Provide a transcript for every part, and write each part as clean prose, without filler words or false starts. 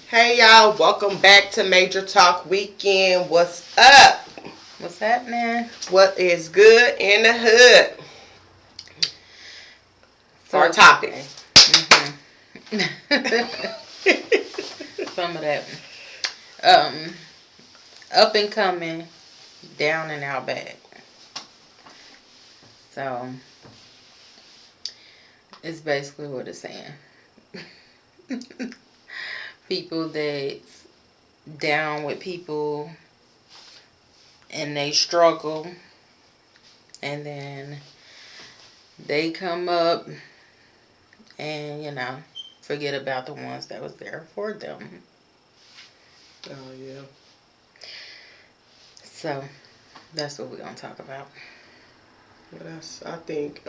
Hey y'all, welcome back to Major Talk Weekend. What's up? What's happening? What is good in the hood? Our So topic. today, some of that up and coming, down and out bad. So it's basically what it's saying. People that's down with people and they struggle, and then they come up and forget about the ones that was there for them. Oh yeah. So that's what we're gonna talk about. Well, I think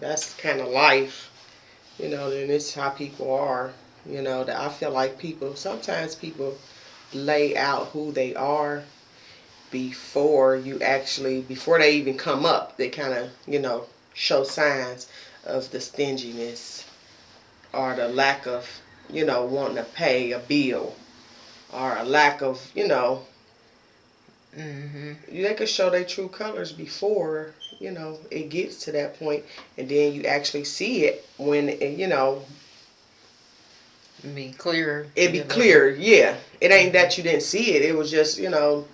that's kind of life. And it's how people are. That I feel like sometimes people lay out who they are before they even come up. They kind of, show signs of the stinginess or the lack of, wanting to pay a bill or a lack of, they could show their true colors before, it gets to that point, and then you actually see it when, Be clear. it be clear, yeah. It ain't that you didn't see it. It was just, you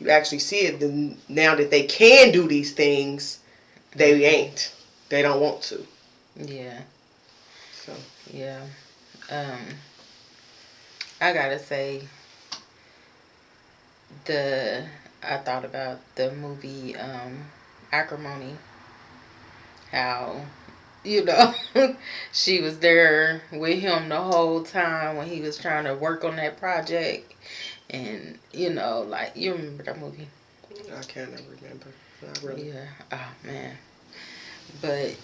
actually see it. Now that they can do these things, they ain't. They don't want to. Yeah. So. Yeah. Um, I gotta say, the I thought about the movie Acrimony. How she was there with him the whole time when he was trying to work on that project, and like you remember that movie? I can't remember. Not really. Yeah. Oh man. But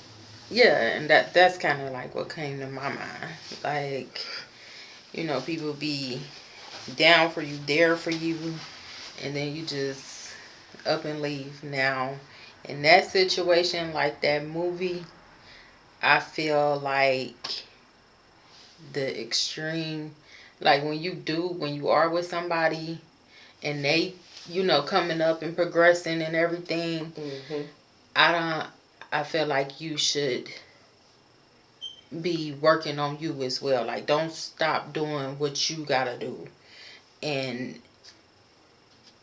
yeah, and that's kind of like what came to my mind. Like people be down for you, there for you, and then you just up and leave. Now, in that situation, like that movie, I feel like the extreme, like when you are with somebody and they, coming up and progressing and everything, I don't, I feel like you should be working on you as well. Like, don't stop doing what you gotta do and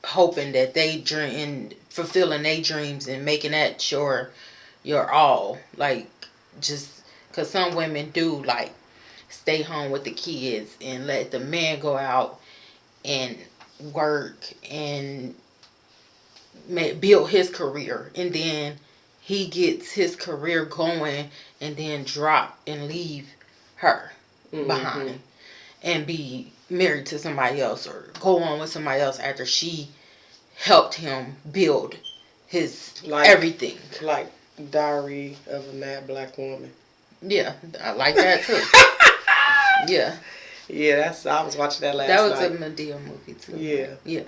hoping that they dream and fulfilling their dreams and making that your all. Like, just because some women do like stay home with the kids and let the man go out and work and build his career, and then he gets his career going and then drop and leave her behind and be married to somebody else or go on with somebody else after she helped him build his everything. Like Diary of a Mad Black Woman. Yeah, I like that too. Yeah. Yeah, I was watching that last That was night. a Madea movie too. Yeah. Yeah.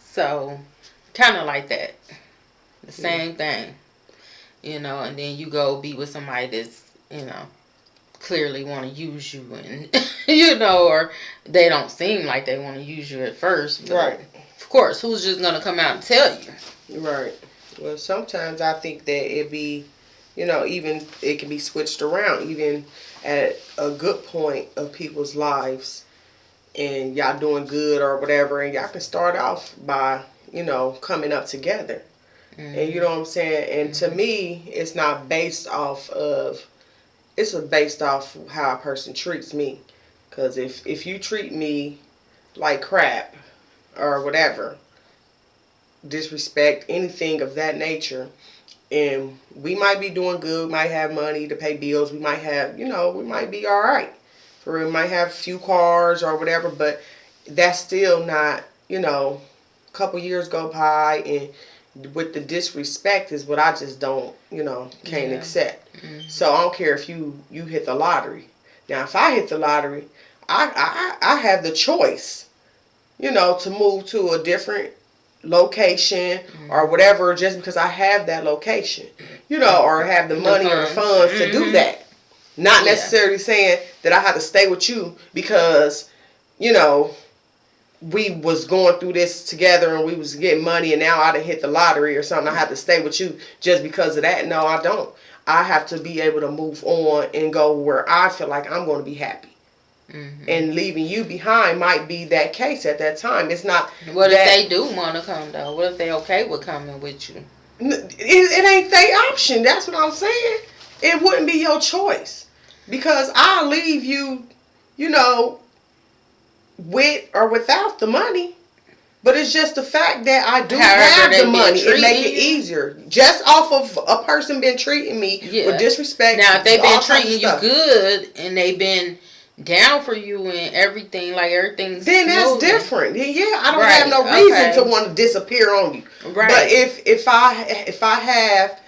So, kind of like that. The same thing. And then you go be with somebody that's, clearly want to use you and, or they don't seem like they want to use you at first. But right. Of course, who's just going to come out and tell you? Right. Well, sometimes I think that it be, even it can be switched around, even at a good point of people's lives, and y'all doing good or whatever, and y'all can start off by, coming up together. And you know what I'm saying? And to me, it's not based off of, it's based off how a person treats me. Because if you treat me like crap or whatever, disrespect, anything of that nature, and we might be doing good, we might have money to pay bills, we might have, we might be all right. We might have a few cars or whatever, but that's still not, a couple years go by, and with the disrespect is what I just don't, can't accept. So I don't care if you hit the lottery. Now, if I hit the lottery, I have the choice, to move to a different location or whatever, just because I have that location, or have the money or the funds to do that. Not necessarily saying that I have to stay with you because you know, we was going through this together and we was getting money and now I done hit the lottery or something. I have to stay with you just because of that. No, I don't. I have to be able to move on and go where I feel like I'm going to be happy. Mm-hmm. And leaving you behind might be that case at that time. It's not. What if they do want to come though? What if they okay with coming with you? It ain't their option. That's what I'm saying. It wouldn't be your choice because I'll leave you, you know, with or without the money. But it's just the fact that I do have the money. It make it easier. Just off of a person been treating me with disrespect. Now, if they've been treating you good and they've been down for you and everything, like everything's then that's different. Yeah, I don't have no reason to want to disappear on you. Right. But if I have,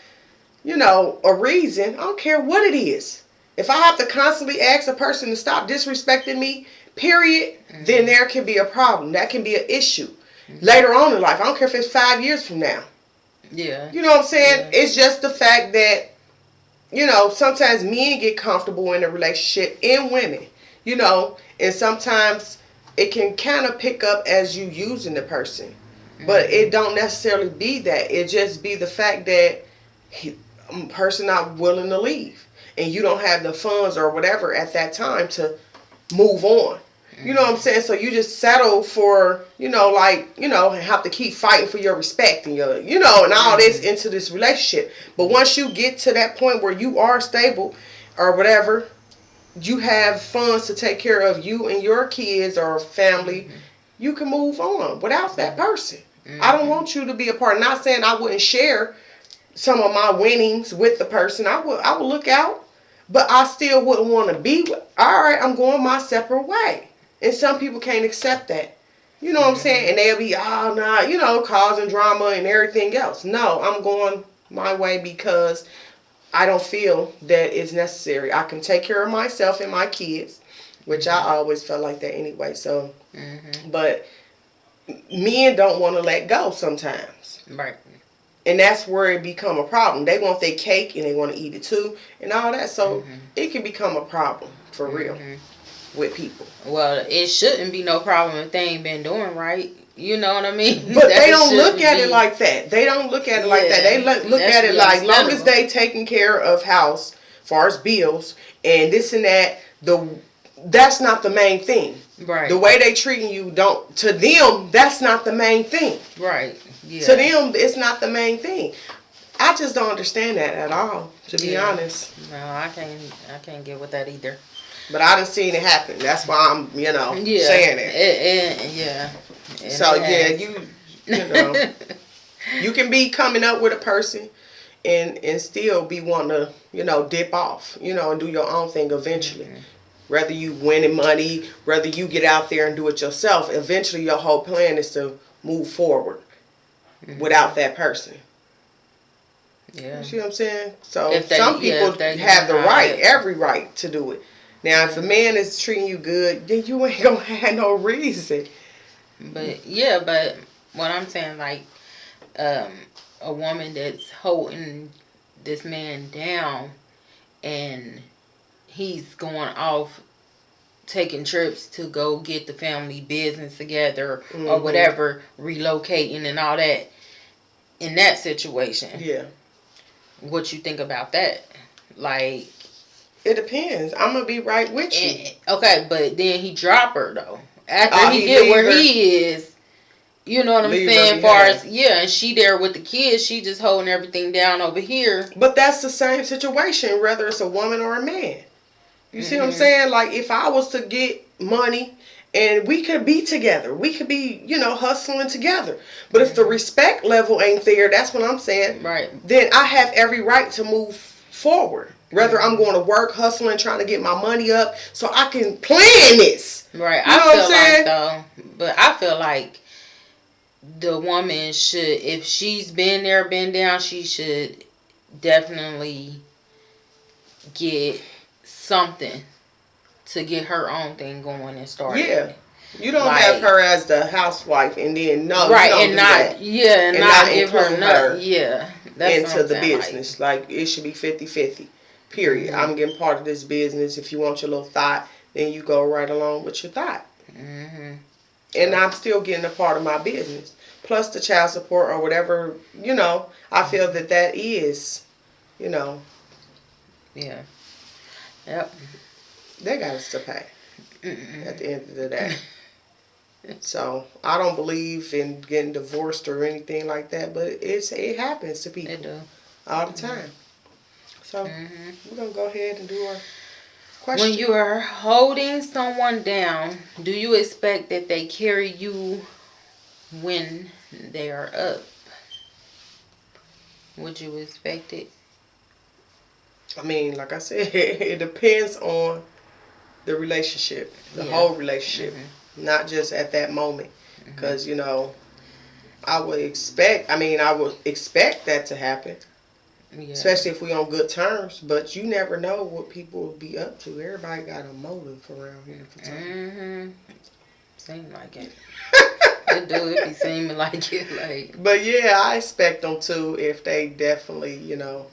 you know, a reason, I don't care what it is. If I have to constantly ask a person to stop disrespecting me, period, then there can be a problem. That can be an issue. Later on in life. I don't care if it's 5 years from now. Yeah. You know what I'm saying? Yeah. It's just the fact that, you know, sometimes men get comfortable in a relationship and women, you know, and sometimes it can kind of pick up as you using the person. But it don't necessarily be that. It just be the fact that person not willing to leave. And you don't have the funds or whatever at that time to move on. You know what I'm saying? So you just settle for, you know, like, you know, have to keep fighting for your respect and your, you know, and all this into this relationship. But once you get to that point where you are stable or whatever, you have funds to take care of you and your kids or family, you can move on without that person. I don't want you to be a part. Not saying I wouldn't share some of my winnings with the person. I would look out, but I still wouldn't want to be with, all right, I'm going my separate way. And some people can't accept that. You know what I'm saying? And they'll be, oh, nah, you know, causing drama and everything else. No, I'm going my way because I don't feel that it's necessary. I can take care of myself and my kids, which I always felt like that anyway. So, but men don't want to let go sometimes. Right. And that's where it become a problem. They want their cake and they want to eat it too and all that. So it can become a problem for real. With people. Well, it shouldn't be no problem if they ain't been doing right. You know what I mean? But they don't look at it like that. They don't look at it like that. They look at it like long as they taking care of house, far as bills and this and that. That's not the main thing. Right. The way they treating you to them, that's not the main thing. Right. Yeah. To them, it's not the main thing. I just don't understand that at all. To be honest. No, I can't get with that either. But I done seen it happen. That's why I'm, saying it. So you know, you can be coming up with a person and still be wanting to, dip off, and do your own thing eventually. Whether you winning money, whether you get out there and do it yourself, eventually your whole plan is to move forward without that person. Yeah. You see what I'm saying? So some people have the right, every right to do it. Now, if a man is treating you good, then you ain't gonna have no reason. But what I'm saying, like, a woman that's holding this man down and he's going off taking trips to go get the family business together or whatever, relocating and all that, in that situation. Yeah. What you think about that? Like... It depends. I'm going to be right with you. Okay, but then he drop her, though. After he get where he is, you know what I'm saying? Far as, and she there with the kids, she just holding everything down over here. But that's the same situation, whether it's a woman or a man. You see what I'm saying? Like, if I was to get money and we could be together, we could be, hustling together. But if the respect level ain't there, that's what I'm saying. Right. Then I have every right to move forward. Whether I'm going to work, hustling, trying to get my money up so I can plan this. Right. I feel like the woman should, if she's been down, she should definitely get something to get her own thing going and start. Yeah. You don't have her as the housewife and then not give her nothing. Yeah. That's into the business. Like it should be 50-50. Period. I'm getting part of this business. If you want your little thought, then you go right along with your thought. Mhm. And I'm still getting a part of my business. Plus the child support or whatever, I feel that is, you know, Yeah. Yep. they got us to pay at Mm-mm. the end of the day. So I don't believe in getting divorced or anything like that, but it happens to They people do. all the Mhm. time. So Mhm. we're gonna go ahead and do our When question. you are holding someone down, do you expect that they carry you when they are up? Would you expect it? I mean, like I said, it depends on the relationship, the Yeah. whole relationship, Mhm. not just at that moment. Mhm. Because I would expect that to happen, Yeah. especially if we on good terms. But you never know what people will be up to. Everybody got a motive around here for something. Mhm. Seem like it. It do. It be seeming like it. Like. But yeah, I expect them to if they definitely,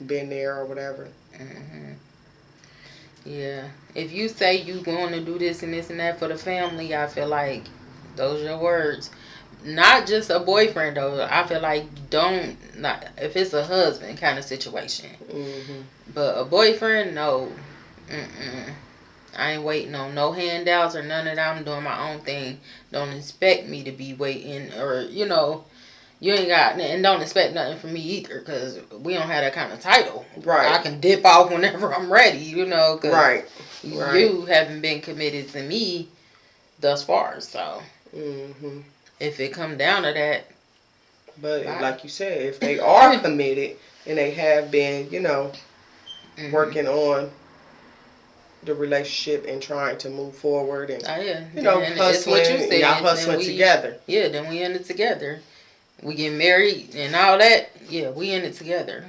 been there or whatever. Mhm. Yeah. If you say you going to do this and this and that for the family, I feel like those are your words. Not just a boyfriend though. I feel like don't not if it's a husband kind of situation. Hmm. But a boyfriend, no. Mm-mm. I ain't waiting on no handouts or none of that. I'm doing my own thing. Don't expect me to be waiting or you ain't got and don't expect nothing from me either because we don't have that kind of title. I Right, can dip off whenever I'm ready, because right, right. you haven't been committed to me thus far. So Hmm. if it come down to that, But bye. like you said, if they are committed and they have been, Mhm. working on the relationship and trying to move forward and, Oh yeah, then it's what you hustling and y'all said. Then hustling we, together. yeah, then we in it together. We get married and all that. Yeah, we in it together.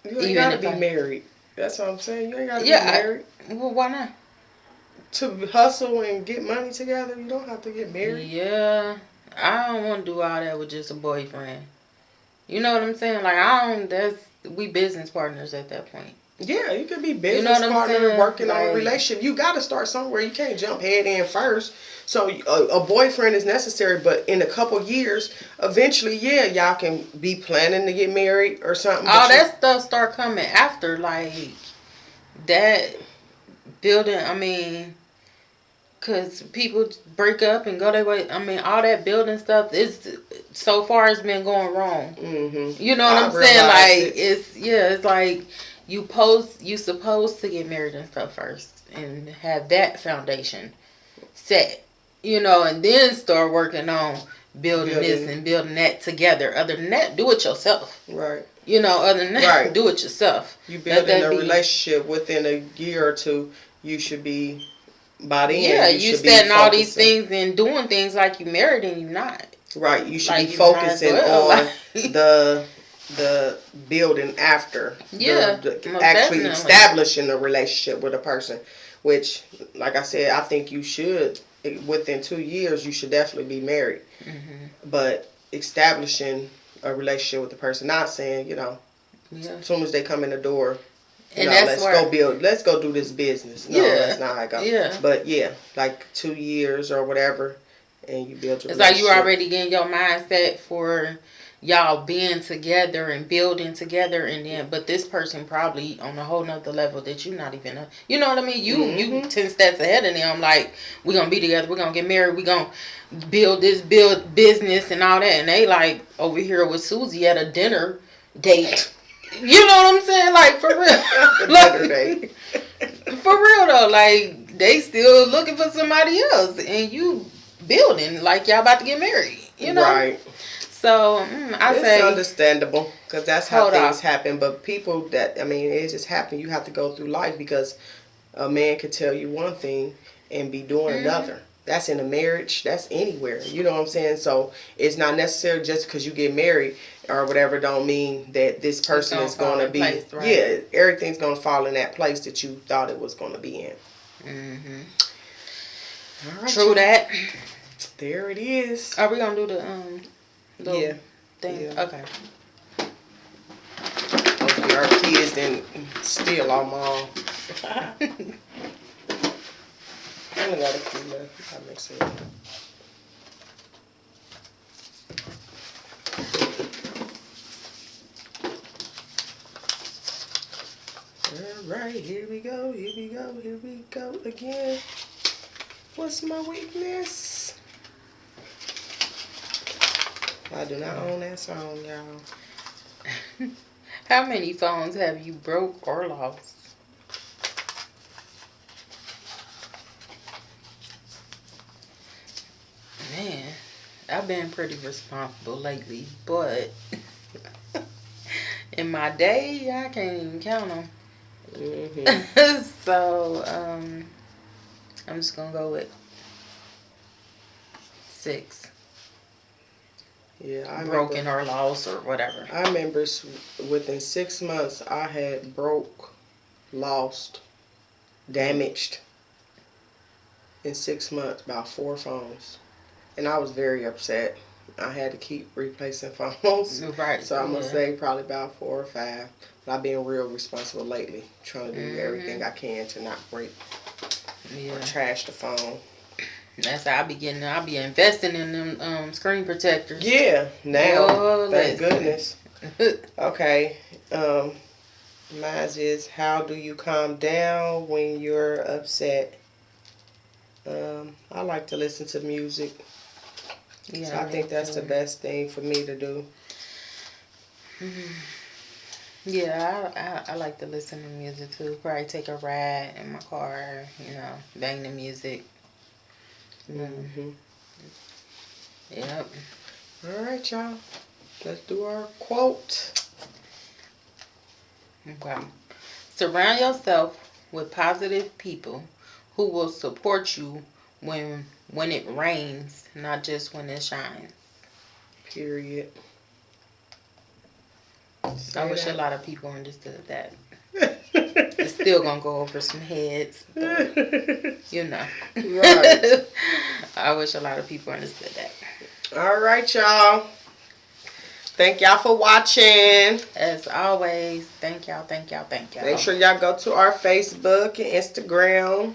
You ain't Even gotta if be I, married. That's what I'm saying. You ain't gotta be yeah, married well, why not? to hustle and get money together. You don't have to get married. Yeah, I don't want to do all that with just a boyfriend. You know what I'm saying? Like I don't. That's we business partners at that point. Yeah, you could be You know business what I'm partner saying? working on a Like, relationship. You got to start somewhere. You can't jump head in first. So a boyfriend is necessary, but in a couple years, eventually, yeah, y'all can be planning to get married or something. all But you, that stuff start coming after, like that building. I mean, cause people break up and go their way. I mean, all that building stuff is so far it's been going wrong. You know what I I'm saying? realized Like it. it's like you supposed to get married and stuff first and have that foundation set. And then start working on building this Building and building that together. Other than that, do it yourself. right, Other than that, right. do it yourself. You Let building that a be. relationship within a year or two. You should be by then. Yeah, You you should be setting all these focusing. things and doing things like you married and you not. Right. You should be Like you might as focusing well. on Like the building after yeah, the most actually definitely. establishing a relationship with a person, which, like I said, I think you should within 2 years you should definitely be married. Hmm. But establishing a relationship with the person, not saying Yeah, as soon as they come in the door, and that's let's go where. build, let's go do this business. No, that's Yeah, not how I go. yeah. But yeah, like 2 years or whatever, and you build your It's like you relationship. already getting your mindset for y'all being together and building together, and then but this person probably on a whole nother level that you not even you know what I mean. You Hmm. 10 steps ahead of them. Like we gonna be together. We gonna get married. We gonna build business and all that. And they like over here with Susie at a dinner date. You know what I'm saying? Like for real. The dinner Like date. for real though. Like they still looking for somebody else, and you building like y'all about to get married. Right. So I It's say understandable because that's how hold things off. happen. But people that, I mean, it just happen. You have to go through life because a man could tell you one thing and be doing Hmm. another. That's in a marriage. That's anywhere. You know what I'm saying? So it's not necessarily just because you get married or whatever don't mean that this It's person gonna is going fall to in be. place, right? Yeah, everything's going to fall in that place that you thought it was going to be in. Hmm. All right, True y'all. that. There it is. Are we gonna do the little Yeah. thing? Yeah. Okay. Hopefully our kids didn't steal our mom. I only got a few left. I'll mix it up. Alright, here we go, here we go, here we go again. What's my weakness? I do not own that song, y'all. How many phones have you broke or lost? Man, I've been pretty responsible lately, but in my day, I can't even count them. Mm-hmm. So, I'm just gonna go with 6. Yeah, I Broken remember, or lost or whatever. I remember within 6 months I had broke, lost, damaged in 6 months about 4 phones. And I was very upset. I had to keep replacing phones. Right. So I'm going to Yeah. say probably about 4 or 5. But I've been real responsible lately. Trying to do everything Mhm. I can to not break or Yeah. trash the phone. That's how I be investing in them screen protectors. Yeah, now, Oh, thank listen. goodness. Okay, mine is, how do you calm down when you're upset? I like to listen to music. So Yeah, I me think that's the too. best thing for me to do. Yeah, I like to listen to music too. Probably take a ride in my car, bang the music. Mm-hmm. Yep. All right, y'all. Let's do our quote. Okay. Surround yourself with positive people who will support you when it rains, not just when it shines. Period. I Say wish a that. lot of people understood that. It's still gonna go over some heads, but Right. I wish a lot of people understood that. All right, y'all. Thank y'all for watching. As always, thank y'all, thank y'all, thank Make y'all. sure y'all go to our Facebook and Instagram.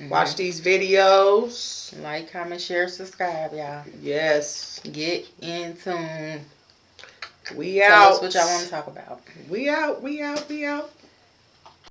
Watch these videos. Like, comment, share, subscribe, y'all. Yes. Get in tune. We Tell out. us what y'all want to talk about. We out. We out. We out.